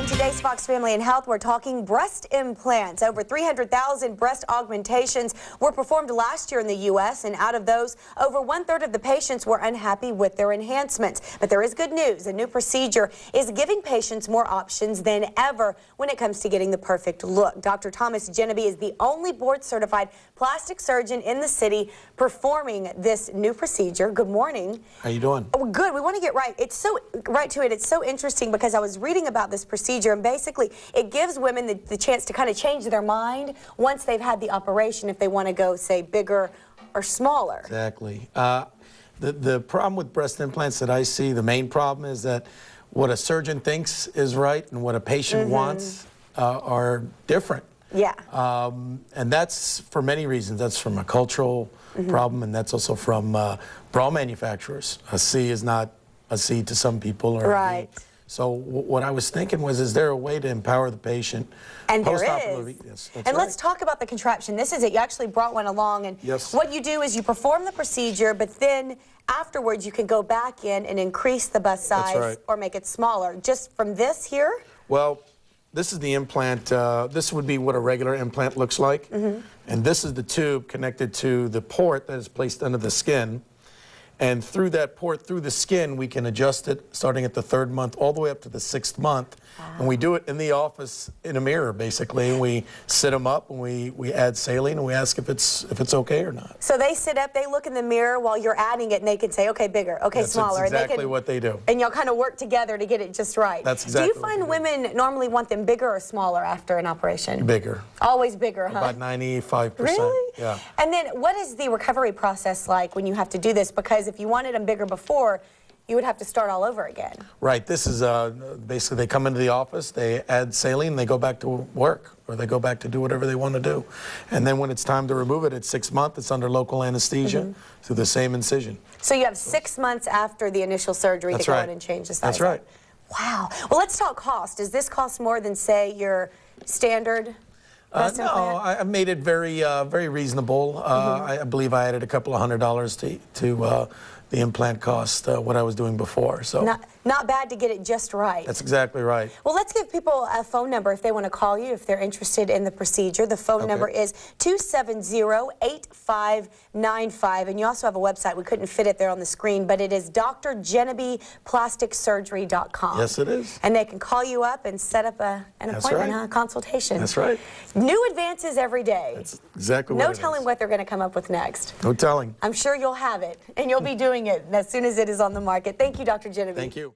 In today's Fox Family and Health, we're talking breast implants. Over 300,000 breast augmentations were performed last year in the U.S., and out of those, over 1/3 of the patients were unhappy with their enhancements. But there is good news. A new procedure is giving patients more options than ever when it comes to getting the perfect look. Dr. Thomas Jeneby is the only board-certified plastic surgeon in the city performing this new procedure. Good morning. How you doing? Oh, good. We want to get right to it. It's so interesting because I was reading about this procedure, and basically it gives women the chance to kind of change their mind once they've had the operation if they want to go, say, bigger or smaller. Exactly. The problem with breast implants that I see, the main problem is that what a surgeon thinks is right and what a patient wants are different. Yeah. And that's for many reasons. That's from a cultural problem, and that's also from bra manufacturers. A C is not a C to some people. Or right. So what I was thinking was, is there a way to empower the patient? And there is. Yes, and let's talk about the contraption. This is it. You actually brought one along, and what you do is you perform the procedure, but then afterwards you can go back in and increase the bust size or make it smaller. Just from this here? Well, this is the implant. This would be what a regular implant looks like. And this is the tube connected to the port that is placed under the skin. And through that port, through the skin, we can adjust it starting at the 3rd month all the way up to the 6th month. And we do it in the office in a mirror, basically. And we sit them up and we add saline and we ask if it's okay or not. So they sit up, they look in the mirror while you're adding it, and they can say, okay, bigger, okay, smaller. That's exactly what they do. And y'all kind of work together to get it just right. That's exactly. Do you find women normally want them bigger or smaller after an operation? Bigger. Always bigger, huh? About 95%. Really? Yeah. And then what is the recovery process like when you have to do this? Because if you wanted them bigger before, you would have to start all over again. Right. This is basically they come into the office, they add saline, they go back to work, or they go back to do whatever they want to do. And then when it's time to remove it, at 6 months, it's under local anesthesia through the same incision. So you have 6 months after the initial surgery to go in and change the size. That's right. Wow. Well, let's talk cost. Does this cost more than, say, your standard breast implant? No, I made it very reasonable. I believe I added a couple of $100s to the implant cost, what I was doing before. So not bad to get it just right. That's exactly right. Well, let's give people a phone number if they want to call you, if they're interested in the procedure. The phone number is 270-8595, and you also have a website. We couldn't fit it there on the screen, but it is drjenebplasticsurgery.com. Yes, it is. And they can call you up and set up an appointment, a consultation. That's right. New advances every day. That's exactly what it is. No telling what they're going to come up with next. No telling. I'm sure you'll have it, and you'll be doing it as soon as it is on the market. Thank you, Dr. Jeneby. Thank you.